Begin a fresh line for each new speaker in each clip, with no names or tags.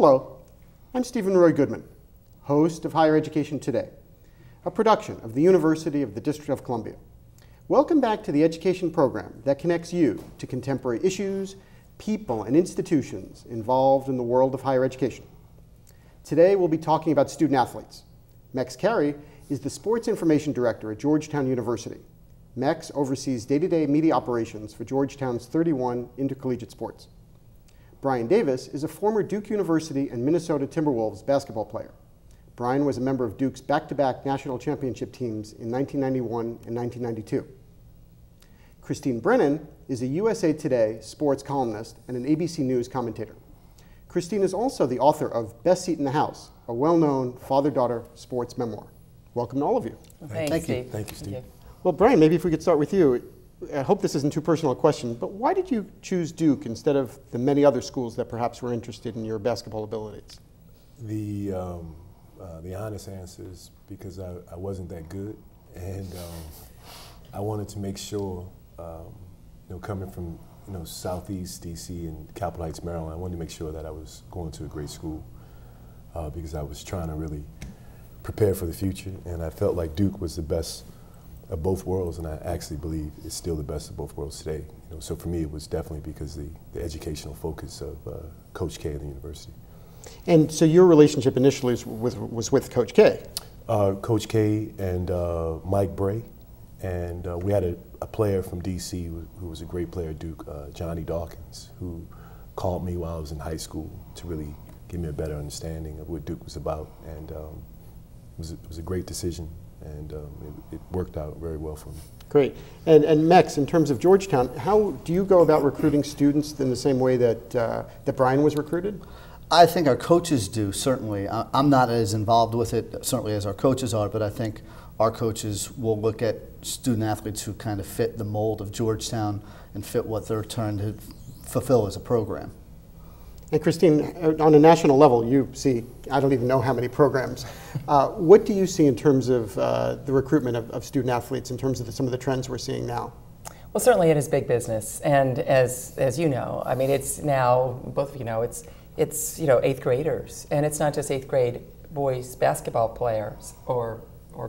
Hello, I'm Stephen Roy Goodman, host of Higher Education Today, a production of the University of the District of Columbia. Welcome back to the education program that connects you to contemporary issues, people, and institutions involved in the world of higher education. Today we'll be talking about student athletes. Mex Carey is the Sports Information Director at Georgetown University. Mex oversees day-to-day media operations for Georgetown's 31 intercollegiate sports. Brian Davis is a former Duke University and Minnesota Timberwolves basketball player. Brian was a member of Duke's back-to-back national championship teams in 1991 and 1992. Christine Brennan is a USA Today sports columnist and an ABC News commentator. Christine is also the author of Best Seat in the House, a well-known father-daughter sports memoir. Welcome to all of you.
Well, thank you.
Thank you, Steve.
Well, Brian, maybe if we could start with you. I hope this isn't too personal a question, but why did you choose Duke instead of the many other schools that perhaps were interested in your basketball abilities?
The honest answer is because I wasn't that good, and I wanted to make sure, coming from Southeast DC and Capitol Heights, Maryland, I wanted to make sure that I was going to a great school because I was trying to really prepare for the future, and I felt like Duke was the best of both worlds, and I actually believe it's still the best of both worlds today. So for me, it was definitely because the educational focus of Coach K at the university.
And so your relationship initially was with Coach K?
Coach K and Mike Bray, and we had a player from DC who was a great player at Duke, Johnny Dawkins, who called me while I was in high school to really give me a better understanding of what Duke was about, and it was a great decision. And it worked out very well for me.
Great. And Mex, in terms of Georgetown, how do you go about recruiting students in the same way that Brian was recruited?
I think our coaches do, certainly. I'm not as involved with it, certainly, as our coaches are, but I think our coaches will look at student athletes who kind of fit the mold of Georgetown and fit what they're trying to fulfill as a program.
And Christine, on a national level, you see, I don't even know how many programs. What do you see in terms of the recruitment of student athletes, in terms of some of the trends we're seeing now?
Well, certainly it is big business, and as you know, I mean, it's now, both of you know, it's 8th graders, and it's not just 8th grade boys basketball players or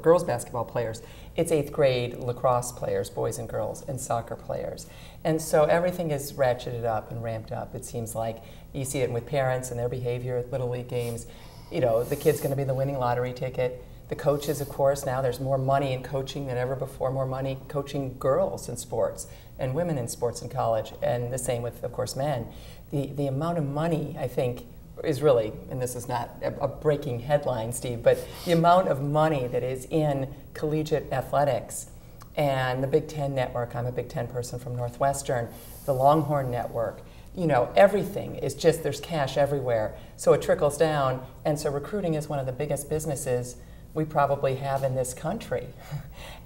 girls basketball players. It's 8th grade lacrosse players, boys and girls, and soccer players. And so everything is ratcheted up and ramped up. It seems like you see it with parents and their behavior at Little League games. The kid's going to be the winning lottery ticket. The coaches, of course, now there's more money in coaching than ever before, more money coaching girls in sports and women in sports in college, and the same with, of course, men. The amount of money, I think, is really, and this is not a breaking headline, Steve, but the amount of money that is in collegiate athletics and the Big Ten network. I'm a Big Ten person from Northwestern, the Longhorn Network. Everything is just, there's cash everywhere. So it trickles down, and so recruiting is one of the biggest businesses we probably have in this country.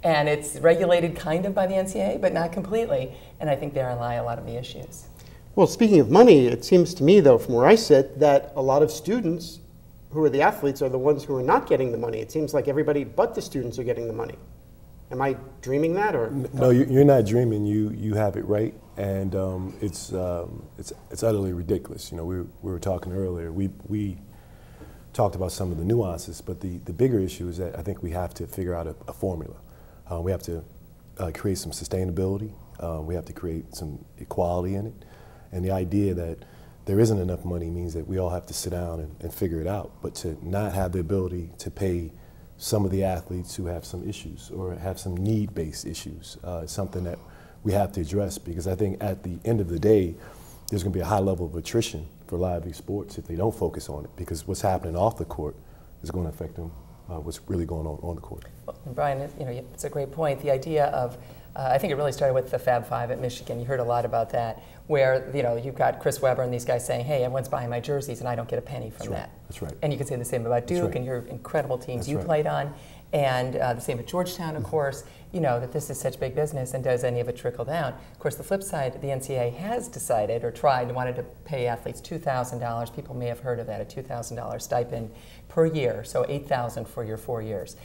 And it's regulated kind of by the NCAA, but not completely, and I think therein lie a lot of the issues.
Well, speaking of money, it seems to me, though, from where I sit, that a lot of students who are the athletes are the ones who are not getting the money. It seems like everybody but the students are getting the money. Am I dreaming that, or?
No, you're not dreaming. You have it right, and it's utterly ridiculous. We were talking earlier. We talked about some of the nuances, but the bigger issue is that I think we have to figure out a formula. We have to create some sustainability. We have to create some equality in it. And the idea that there isn't enough money means that we all have to sit down and figure it out. But to not have the ability to pay some of the athletes who have some issues or have some need-based issues is something that we have to address, because I think at the end of the day, there's going to be a high level of attrition for a lot of these sports if they don't focus on it, because what's happening off the court is going to affect them, what's really going on the court.
Well, Brian, it's a great point. The idea of I think it really started with the Fab Five at Michigan. You heard a lot about that, where you've got Chris Webber and these guys saying, "Hey, everyone's buying my jerseys, and I don't get a penny from that."
That's right.
And you can say the same about Duke and your incredible teams you played on, and the same at Georgetown, of course. That this is such big business, and does any of it trickle down? Of course, the flip side, the NCAA has decided or wanted to pay athletes $2,000. People may have heard of that, a $2,000 stipend per year, so $8,000 for your 4 years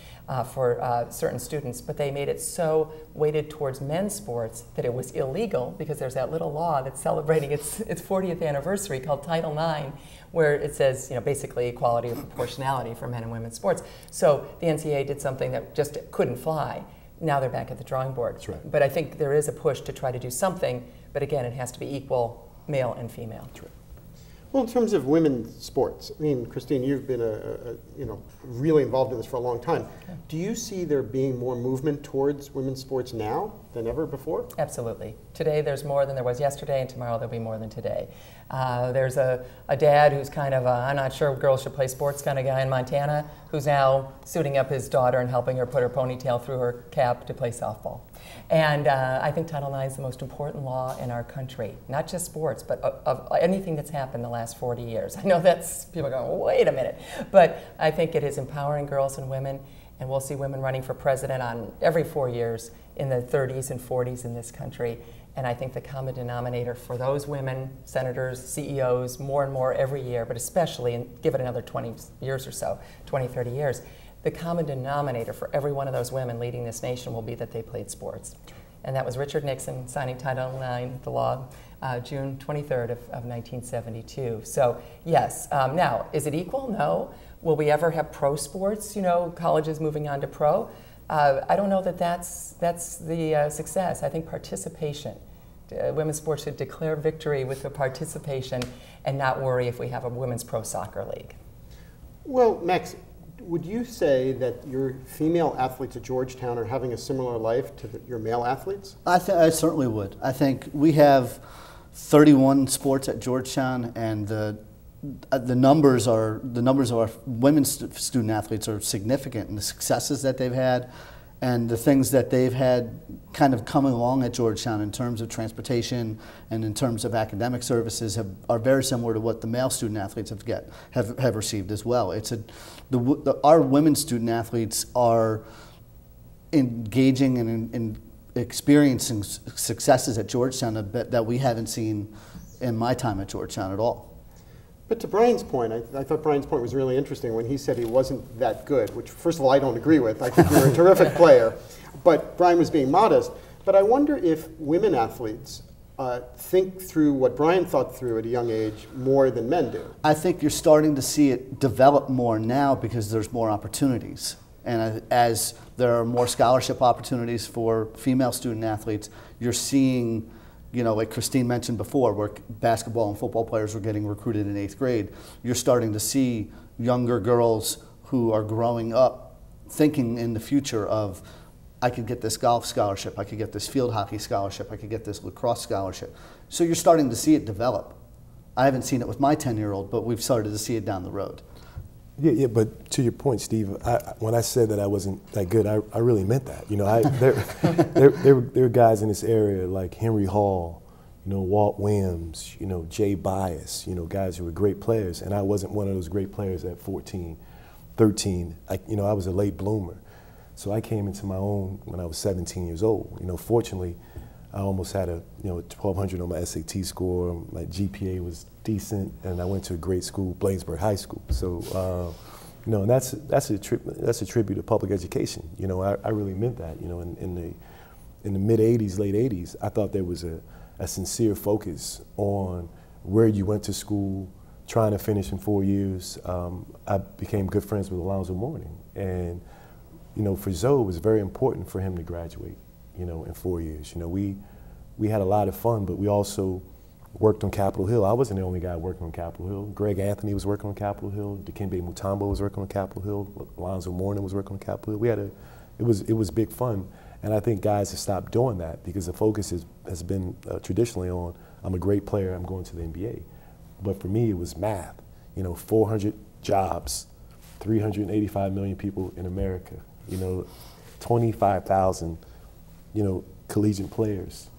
for certain students. But they made it so weighted towards men's sports that it was illegal because there's that little law that's celebrating its 40th anniversary called Title IX, where it says, basically equality or proportionality for men and women's sports. So the NCAA did something that just couldn't fly. Now they're back at the drawing board.
That's right.
But I think there is a push to try to do something, but again, it has to be equal male and female.
That's right.
Well, in terms of women's sports, I mean, Christine, you've been really involved in this for a long time.
Okay.
Do you see there being more movement towards women's sports now than ever before?
Absolutely. Today there's more than there was yesterday, and tomorrow there'll be more than today. There's a dad who's kind of I'm not sure girls should play sports kind of guy in Montana, who's now suiting up his daughter and helping her put her ponytail through her cap to play softball. And I think Title IX is the most important law in our country, not just sports, but of anything that's happened the last 40 years. I know that's, people are going, wait a minute. But I think it is empowering girls and women, and we'll see women running for president on every 4 years in the 30s and 40s in this country. And I think the common denominator for those women, senators, CEOs, more and more every year, but especially, and give it another 20 years or so, 20, 30 years, the common denominator for every one of those women leading this nation will be that they played sports. And that was Richard Nixon signing Title IX, the law, June 23rd of 1972. So yes, now, is it equal? No. Will we ever have pro sports, colleges moving on to pro? I don't know that that's the success. I think participation. Women's sports should declare victory with the participation and not worry if we have a women's pro soccer league.
Well, Max, would you say that your female athletes at Georgetown are having a similar life to your male athletes?
I certainly would. I think we have 31 sports at Georgetown, and the numbers of our women's student athletes are significant, and the successes that they've had and the things that they've had kind of coming along at Georgetown in terms of transportation and in terms of academic services are very similar to what the male student athletes have received as well. Our women's student athletes are engaging and experiencing successes at Georgetown that we haven't seen in my time at Georgetown at all.
But to Brian's point, I thought Brian's point was really interesting when he said he wasn't that good, which first of all I don't agree with. I think you're a terrific player, but Brian was being modest. But I wonder if women athletes think through what Brian thought through at a young age more than men do.
I think you're starting to see it develop more now because there's more opportunities. And as there are more scholarship opportunities for female student athletes, you're seeing, like Christine mentioned before, where basketball and football players were getting recruited in 8th grade, you're starting to see younger girls who are growing up thinking in the future of, I could get this golf scholarship, I could get this field hockey scholarship, I could get this lacrosse scholarship. So you're starting to see it develop. I haven't seen it with my 10-year-old, but we've started to see it down the road.
Yeah, but to your point, Steve, when I said that I wasn't that good, I really meant that. There are guys in this area like Henry Hall, Walt Williams, Jay Bias, guys who were great players, and I wasn't one of those great players at 14, 13. I was a late bloomer, so I came into my own when I was 17 years old. Fortunately, I almost had a 1200 on my SAT score. My GPA was decent, and I went to a great school, Bladensburg High School. So, and that's a tribute to public education. I really meant that. In the mid '80s, late '80s, I thought there was a sincere focus on where you went to school, trying to finish in 4 years. I became good friends with Alonzo Mourning, and for Zoe, it was very important for him to graduate. In 4 years. We had a lot of fun, but we also worked on Capitol Hill. I wasn't the only guy working on Capitol Hill. Greg Anthony was working on Capitol Hill. Dikembe Mutombo was working on Capitol Hill. Alonzo Mourning was working on Capitol Hill. It was big fun, and I think guys have stopped doing that because the focus has been traditionally on, I'm a great player, I'm going to the NBA. But for me, it was math. 400 jobs, 385 million people in America. 25,000. Collegiate players,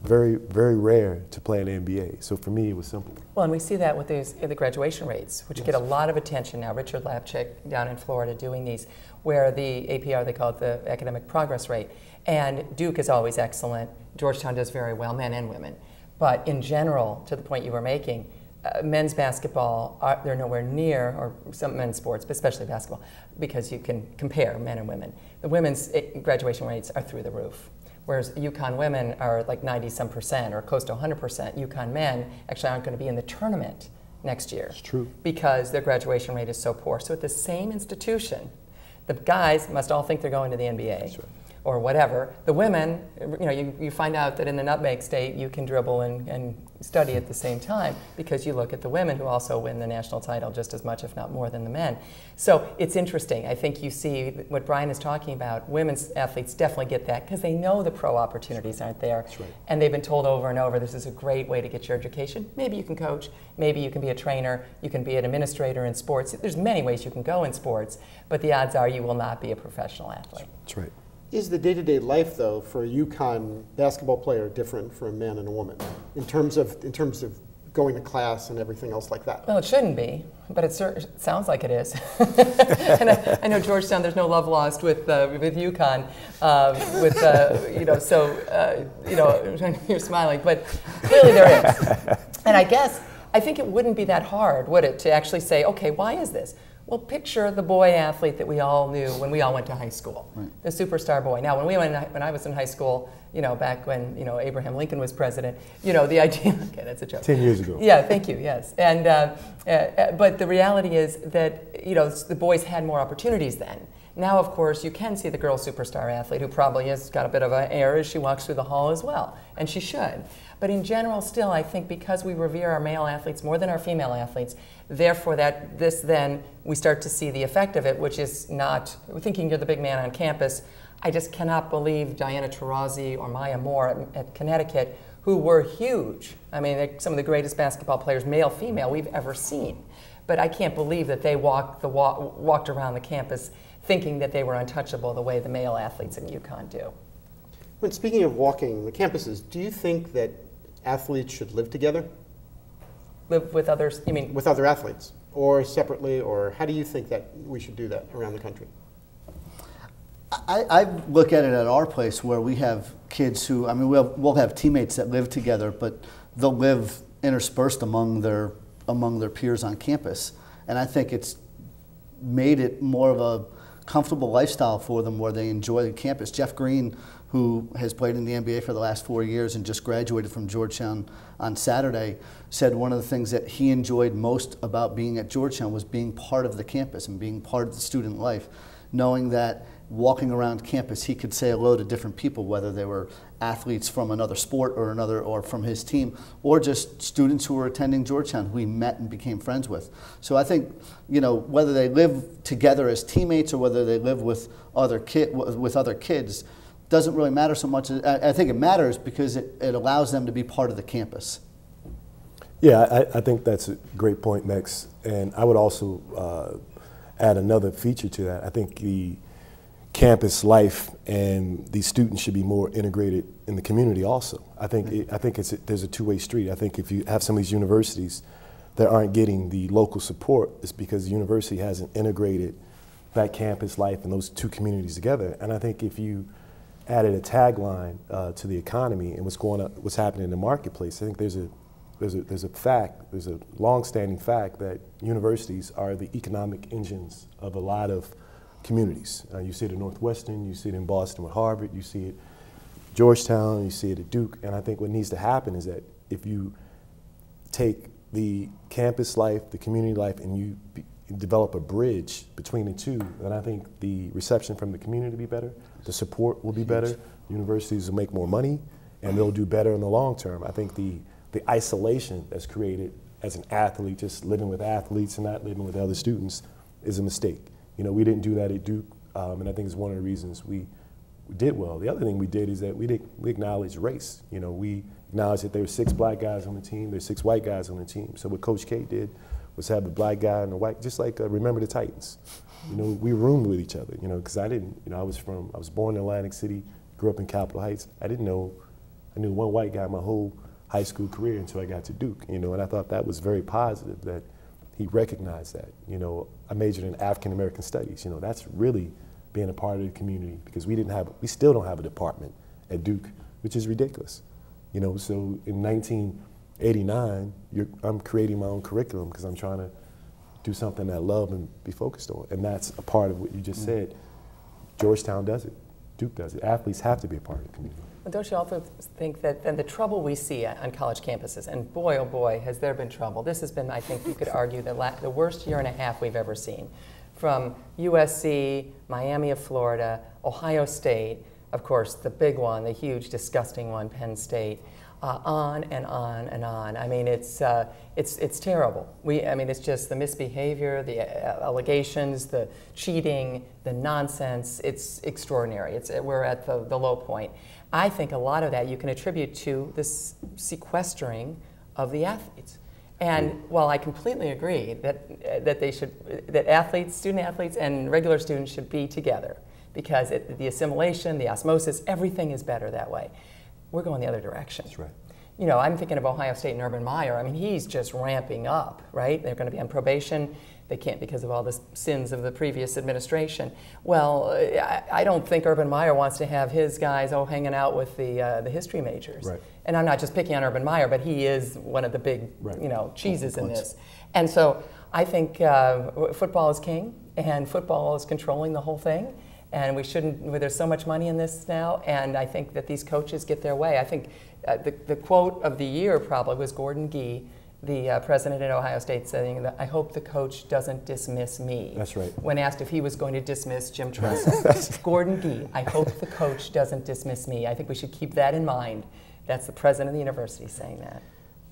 very, very rare to play in the NBA. So for me, it was simple.
Well, and we see that with the graduation rates, which
Yes.
get a lot of attention now. Richard Lapchick down in Florida doing these, where the APR, they call it the academic progress rate. And Duke is always excellent. Georgetown does very well, men and women. But in general, to the point you were making, men's basketball, they're nowhere near, or some men's sports, but especially basketball, because you can compare men and women. The women's graduation rates are through the roof. whereas UConn women are like 90-some% or close to 100%. UConn men actually aren't going to be in the tournament next year.
It's true.
Because their graduation rate is so poor. So at the same institution, the guys must all think they're going to the NBA.
That's right.
Or whatever. The women, you find out that in the nutmeg state you can dribble and study at the same time because you look at the women who also win the national title just as much, if not more, than the men. So it's interesting. I think you see what Brian is talking about. Women's athletes definitely get that because they know the pro opportunities aren't there.
That's right.
And they've been told over and over, this is a great way to get your education. Maybe you can coach, maybe you can be a trainer, you can be an administrator in sports. There's many ways you can go in sports, but the odds are you will not be a professional athlete.
That's right.
Is the day-to-day life, though, for a UConn basketball player different for a man and a woman in terms of going to class and everything else like that?
Well, it shouldn't be, but it sounds like it is. And I know Georgetown. There's no love lost with UConn. You're smiling, but clearly there is. And I think it wouldn't be that hard, would it, to actually say, okay, why is this? Well, picture the boy athlete that we all knew when we all went to high school, right. The superstar boy. Now, when I was in high school, back when Abraham Lincoln was president, the idea. Okay, that's a joke.
10 years ago.
Yeah, thank you. Yes, and but the reality is that the boys had more opportunities then. Now, of course, you can see the girl superstar athlete who probably has got a bit of an air as she walks through the hall as well, and she should. But in general, still, I think because we revere our male athletes more than our female athletes, therefore then we start to see the effect of it, which is not thinking you're the big man on campus. I just cannot believe Diana Taurasi or Maya Moore at Connecticut, who were huge. I mean, they're some of the greatest basketball players, male, female, we've ever seen. But I can't believe that they walked around the campus thinking that they were untouchable the way the male athletes in UConn do.
When speaking of walking the campuses, do you think that athletes should live together?
Live with others, you mean?
With other athletes, or separately, or how do you think that we should do that around the country?
I look at it at our place where we have kids who, we'll have teammates that live together, but they'll live interspersed among their peers on campus. And I think it's made it more of a comfortable lifestyle for them where they enjoy the campus. Jeff Green, who has played in the NBA for the last 4 years and just graduated from Georgetown on Saturday, said one of the things that he enjoyed most about being at Georgetown was being part of the campus and being part of the student life, knowing that walking around campus he could say hello to different people, whether they were athletes from another sport or from his team, or just students who were attending Georgetown who he met and became friends with. So I think, whether they live together as teammates or whether they live with other kids, doesn't really matter so much. I think it matters because it allows them to be part of the campus.
Yeah, I think that's a great point, Mex. And I would also add another feature to that. I think the campus life and these students should be more integrated in the community also. I think there's a two-way street. I think if you have some of these universities that aren't getting the local support, it's because the university hasn't integrated that campus life and those two communities together. And I think if you added a tagline to the economy and what's happening in the marketplace, I think there's a long-standing fact that universities are the economic engines of a lot of communities. You see it at Northwestern, you see it in Boston with Harvard, you see it at Georgetown, you see it at Duke, and I think what needs to happen is that if you take the campus life, the community life, and you develop a bridge between the two, then I think the reception from the community will be better, the support will be better, universities will make more money, and they'll do better in the long term. I think the isolation that's created as an athlete, just living with athletes and not living with other students, is a mistake. We didn't do that at Duke, and I think it's one of the reasons we did well. The other thing we did is that we acknowledged race. We acknowledged that there were 6 black guys on the team, there's 6 white guys on the team. So what Coach K did was have a black guy and a white, just like Remember the Titans. We roomed with each other, because I was born in Atlantic City, grew up in Capitol Heights. I knew one white guy my whole high school career until I got to Duke, and I thought that was very positive that he recognized that. I majored in African American studies. That's really being a part of the community because we still don't have a department at Duke, which is ridiculous. So in 1989, I'm creating my own curriculum because I'm trying to do something that I love and be focused on. And that's a part of what you just said. Georgetown does it. Duke does it. Athletes have to be a part of the community.
Well, don't you also think that then the trouble we see on college campuses, and boy, oh boy, has there been trouble. This has been, I think you could argue, the worst year and a half we've ever seen. From USC, Miami of Florida, Ohio State, of course, the big one, the huge, disgusting one, Penn State, on and on and on. I mean, it's terrible. I mean, it's just the misbehavior, the allegations, the cheating, the nonsense. It's extraordinary. We're at the low point. I think a lot of that you can attribute to this sequestering of the athletes. And while I completely agree that athletes, student athletes, and regular students should be together because the assimilation, the osmosis, everything is better that way. We're going the other direction.
That's right.
You know, I'm thinking of Ohio State and Urban Meyer. I mean, he's just ramping up, right? They're going to be on probation. They can't because of all the sins of the previous administration. Well, I don't think Urban Meyer wants to have his guys hanging out with the history majors.
Right.
And I'm not just picking on Urban Meyer, but he is one of the big, cheeses in this. And so I think football is king, and football is controlling the whole thing. And we shouldn't, there's so much money in this now, and I think that these coaches get their way. I think the quote of the year probably was Gordon Gee, the president at Ohio State, saying that, "I hope the coach doesn't dismiss me."
That's right.
When asked if he was going to dismiss Jim Tressel. Gordon Gee, "I hope the coach doesn't dismiss me." I think we should keep that in mind. That's the president of the university saying that.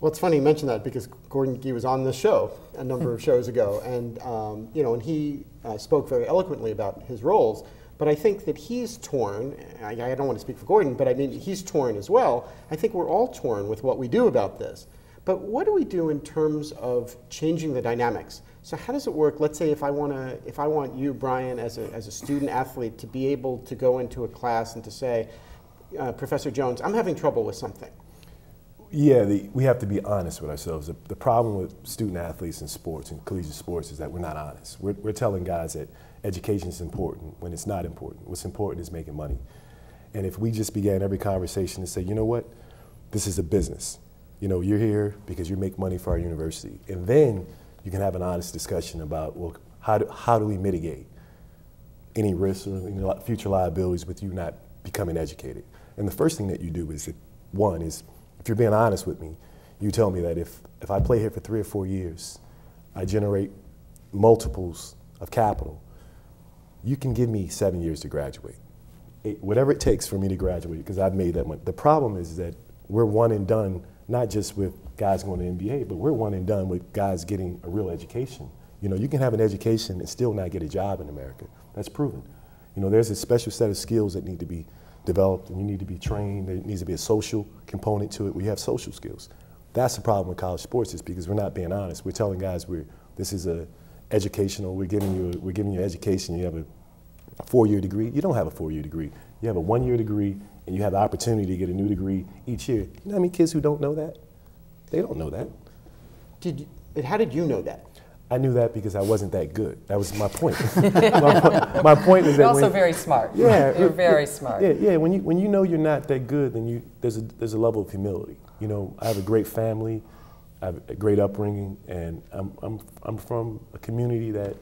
Well, it's funny you mention that because Gordon Gee was on this show a number of shows ago, and and he spoke very eloquently about his roles. But I think that he's torn. I don't want to speak for Gordon, but I mean he's torn as well. I think we're all torn with what we do about this. But what do we do in terms of changing the dynamics? So how does it work? Let's say if I want you, Brian, as a student athlete, to be able to go into a class and to say, Professor Jones, I'm having trouble with something.
Yeah, we have to be honest with ourselves. The problem with student athletes in sports and collegiate sports is that we're not honest. We're telling guys that education is important when it's not important. What's important is making money. And if we just began every conversation to say, you know what, this is a business. You know, you're here because you make money for our university. And then you can have an honest discussion about, well, how do we mitigate any risks or future liabilities with you not becoming educated? And the first thing that you do is, if you're being honest with me, you tell me that if I play here for 3 or 4 years, I generate multiples of capital, you can give me 7 years to graduate. Whatever it takes for me to graduate, because I've made that money. The problem is that we're one and done, not just with guys going to the NBA, but we're one and done with guys getting a real education. You know, you can have an education and still not get a job in America. That's proven. You know, there's a special set of skills that need to be developed, and you need to be trained. There needs to be a social component to it. We have social skills. That's the problem with college sports, is because we're not being honest. We're telling guys this is a educational. We're giving you education. You have a 4-year degree. You don't have a 4-year degree. You have a 1-year degree, and you have the opportunity to get a new degree each year. You know how many kids who don't know that? They don't know that.
How did you know that?
I knew that because I wasn't that good. That was my point. my point is that
you're also very smart.
Yeah,
you're very smart.
Yeah. When you know you're not that good, then there's a level of humility. You know, I have a great family, I have a great upbringing, and I'm from a community that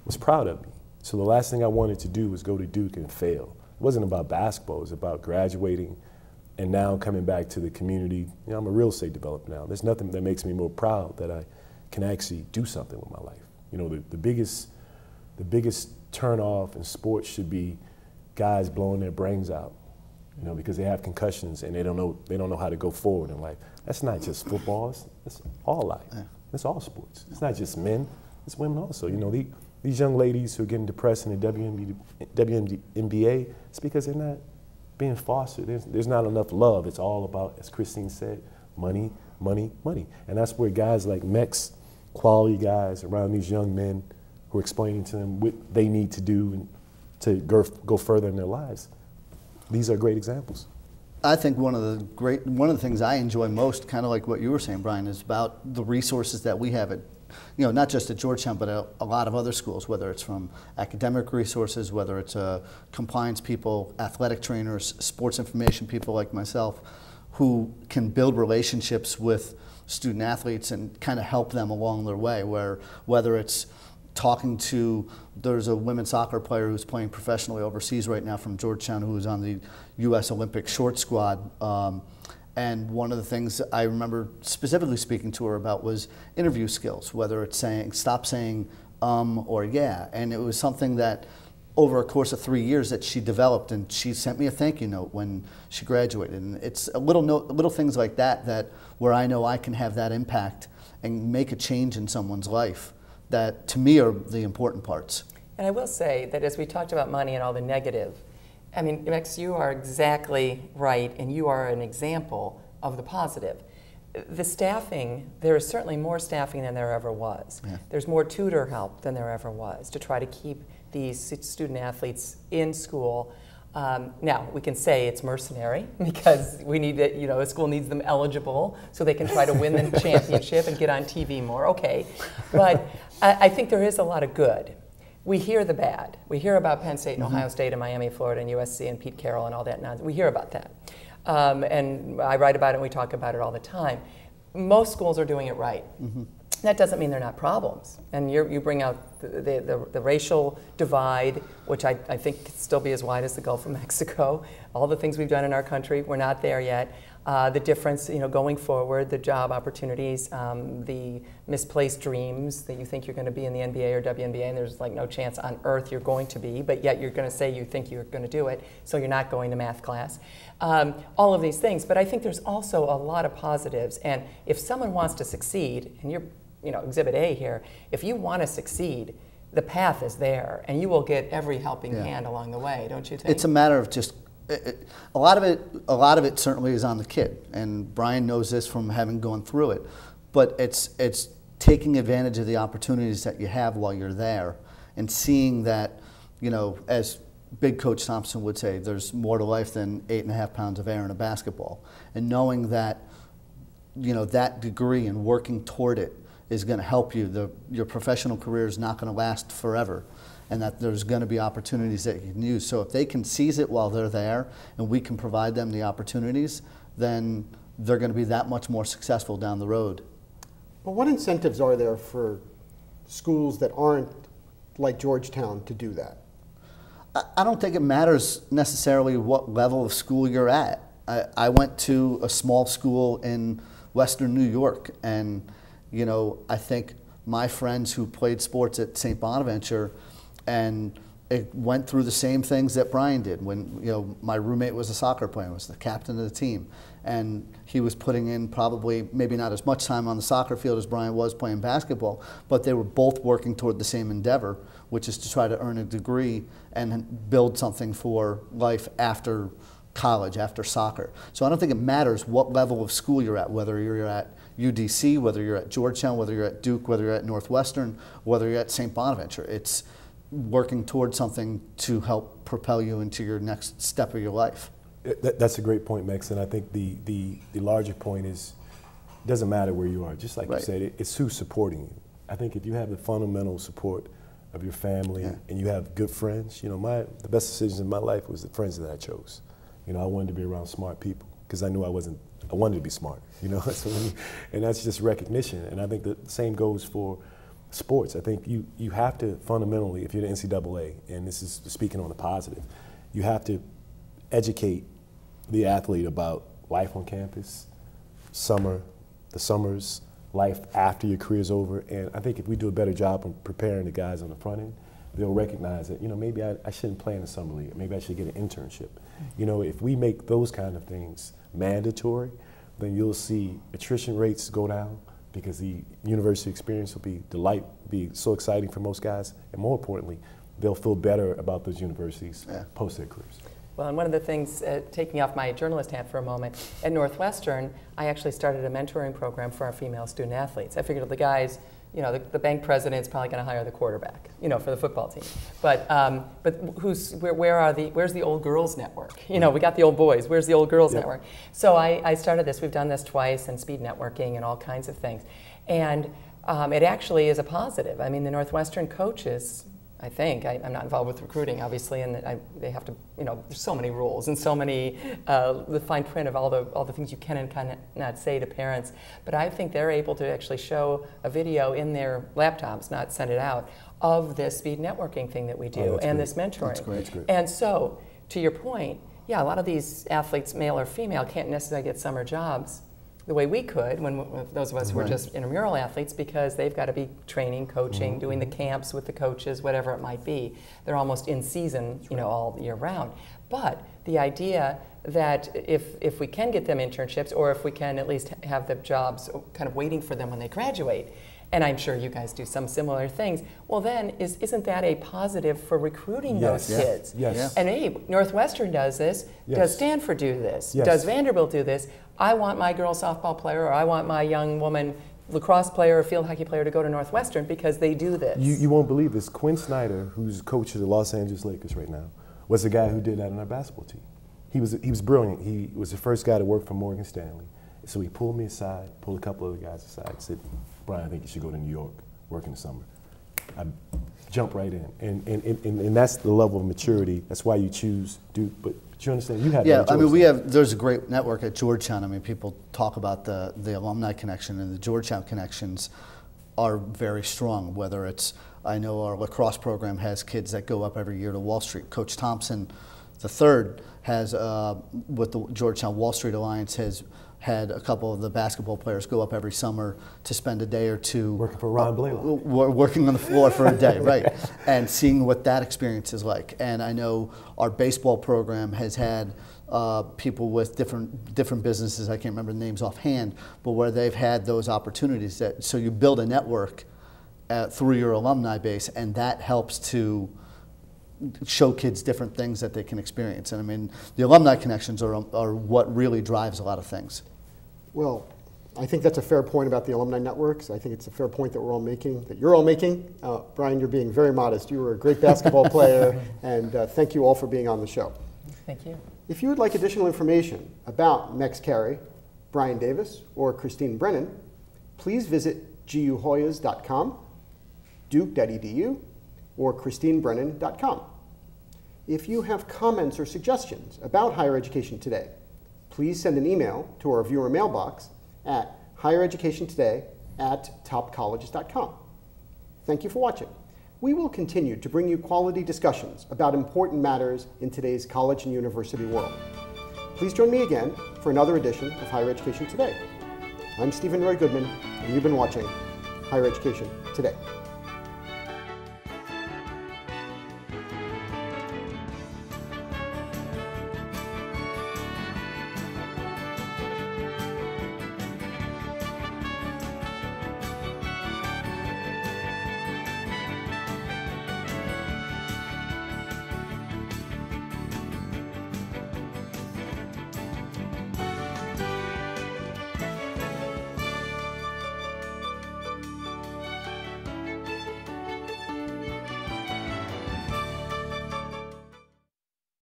was proud of me. So the last thing I wanted to do was go to Duke and fail. It wasn't about basketball. It was about graduating and now coming back to the community. You know, I'm a real estate developer now. There's nothing that makes me more proud that I can actually do something with my life. You know, the biggest turn off in sports should be guys blowing their brains out, you know, because they have concussions and they don't know how to go forward in life. That's not just football. It's all life. Yeah. It's all sports. It's not just men. It's women also. You know, these young ladies who are getting depressed in the WNBA, it's because they're not being fostered. There's not enough love. It's all about, as Christine said, money, money, money. And that's where guys like Mex, quality guys around these young men who are explaining to them what they need to do to go further in their lives. These are great examples.
I think one of the things I enjoy most, kind of like what you were saying, Brian, is about the resources that we have at, not just at Georgetown, but a lot of other schools, whether it's from academic resources, whether it's compliance people, athletic trainers, sports information people like myself, who can build relationships with student athletes and kind of help them along their way, whether it's talking to, there's a women's soccer player who's playing professionally overseas right now from Georgetown who is on the U.S. Olympic short squad. And one of the things I remember specifically speaking to her about was interview skills, whether it's saying, stop saying or yeah. And it was something that over a course of 3 years that she developed, and she sent me a thank you note when she graduated. And it's a little things like that where I know I can have that impact and make a change in someone's life that to me are the important parts. And
I will say that as we talked about money and all the negative, I mean, Max, you are exactly right, and you are an example of the positive. The staffing, there is certainly more staffing than there ever was. Yeah. There's more tutor help than there ever was to try to keep these student athletes in school. Now, we can say it's mercenary because we need it, a school needs them eligible so they can try to win the championship and get on TV more. Okay, but I think there is a lot of good. We hear the bad. We hear about Penn State and Ohio State and Miami, Florida and USC and Pete Carroll and all that nonsense. We hear about that. And I write about it and we talk about it all the time. Most schools are doing it right. That doesn't mean they're not problems. And you bring out the racial divide, which I think could still be as wide as the Gulf of Mexico. All the things we've done in our country, we're not there yet. The difference, going forward, the job opportunities, the misplaced dreams that you think you're going to be in the NBA or WNBA, and there's like no chance on earth you're going to be, but yet you're going to say you think you're going to do it, so you're not going to math class. All of these things, but I think there's also a lot of positives, and if someone wants to succeed, and you're Exhibit A here, if you want to succeed, the path is there, and you will get every helping hand along the way, don't you think?
It's a matter of just, a lot of it certainly is on the kid, and Brian knows this from having gone through it, but it's taking advantage of the opportunities that you have while you're there, and seeing that, as Big Coach Thompson would say, there's more to life than 8.5 pounds of air in a basketball, and knowing that, that degree and working toward it is going to help you. Your professional career is not going to last forever, and that there's going to be opportunities that you can use. So if they can seize it while they're there and we can provide them the opportunities, then they're going to be that much more successful down the road.
But what incentives are there for schools that aren't like Georgetown to do that?
I don't think it matters necessarily what level of school you're at. I went to a small school in Western New York, and I think my friends who played sports at St. Bonaventure and it went through the same things that Brian did. When my roommate was a soccer player, was the captain of the team, and he was putting in probably maybe not as much time on the soccer field as Brian was playing basketball, but they were both working toward the same endeavor, which is to try to earn a degree and build something for life after college, after soccer. So I don't think it matters what level of school you're at, whether you're at UDC, whether you're at Georgetown, whether you're at Duke, whether you're at Northwestern, whether you're at St. Bonaventure. It's working towards something to help propel you into your next step of your life.
That's a great point, Max, and I think the larger point is it doesn't matter where you are. Just like you said, it's who's supporting you. I think if you have the fundamental support of your family and you have good friends, the best decisions in my life was the friends that I chose. I wanted to be around smart people because I knew I wanted to be smart, so and that's just recognition. And I think the same goes for sports. I think you have to fundamentally, if you're the NCAA, and this is speaking on the positive, you have to educate the athlete about life on campus, the summers, life after your career's over. And I think if we do a better job of preparing the guys on the front end, they'll recognize that, maybe I shouldn't play in the summer league. Maybe I should get an internship. If we make those kind of things mandatory, then you'll see attrition rates go down because the university experience will be so exciting for most guys. And more importantly, they'll feel better about those universities post their careers.
Well, and one of the things, taking off my journalist hat for a moment, at Northwestern, I actually started a mentoring program for our female student athletes. I figured the guys, the bank president's probably going to hire the quarterback, for the football team. But where's the old girls network? We got the old boys. Where's the old girls network? So I started this. We've done this twice, and speed networking and all kinds of things. And it actually is a positive. I mean, the Northwestern coaches I think. I'm not involved with recruiting, obviously, and they have to, there's so many rules and so many, the fine print of all the things you can and cannot say to parents. But I think they're able to actually show a video in their laptops, not send it out, of this speed networking thing that we do and this mentoring.
That's great. That's great.
And so, to your point, yeah, a lot of these athletes, male or female, can't necessarily get summer jobs the way we could when those of us who were just intramural athletes, because they've got to be training, coaching, doing the camps with the coaches, whatever it might be. They're almost in season, all year round. But the idea that if we can get them internships, or if we can at least have the jobs kind of waiting for them when they graduate, and I'm sure you guys do some similar things, well then, isn't that a positive for recruiting those kids?
Yes.
And hey, Northwestern does this, does Stanford do this, does Vanderbilt do this? I want my girl softball player, or I want my young woman lacrosse player or field hockey player to go to Northwestern because they do this.
You won't believe this. Quinn Snyder, who's coach of the Los Angeles Lakers right now, was the guy who did that on our basketball team. He was brilliant. He was the first guy to work for Morgan Stanley. So he pulled me aside, pulled a couple other guys aside, said, "Brian, I think you should go to New York, work in the summer." I jumped right in. And that's the level of maturity. That's why you choose Duke. But you understand, you have that.
I mean, there's a great network at Georgetown. I mean, people talk about the alumni connection, and the Georgetown connections are very strong, whether it's, I know our lacrosse program has kids that go up every year to Wall Street. Coach Thompson III has, with the Georgetown Wall Street Alliance, has had a couple of the basketball players go up every summer to spend a day or two
working for Ron Blaylock.
Working on the floor for a day, right? And seeing what that experience is like. And I know our baseball program has had people with different businesses. I can't remember the names offhand, but where they've had those opportunities. So you build a network through your alumni base, and that helps to show kids different things that they can experience. And I mean, the alumni connections are what really drives a lot of things.
Well, I think that's a fair point about the alumni networks. I think it's a fair point that you're all making. Brian, you're being very modest. You were a great basketball player, and thank you all for being on the show.
Thank you.
If you would like additional information about Mex Carey, Brian Davis, or Christine Brennan, please visit guhoyas.com, duke.edu, or christinebrennan.com. If you have comments or suggestions about Higher Education Today, please send an email to our viewer mailbox at highereducationtoday@topcolleges.com. Thank you for watching. We will continue to bring you quality discussions about important matters in today's college and university world. Please join me again for another edition of Higher Education Today. I'm Stephen Roy Goodman, and you've been watching Higher Education Today.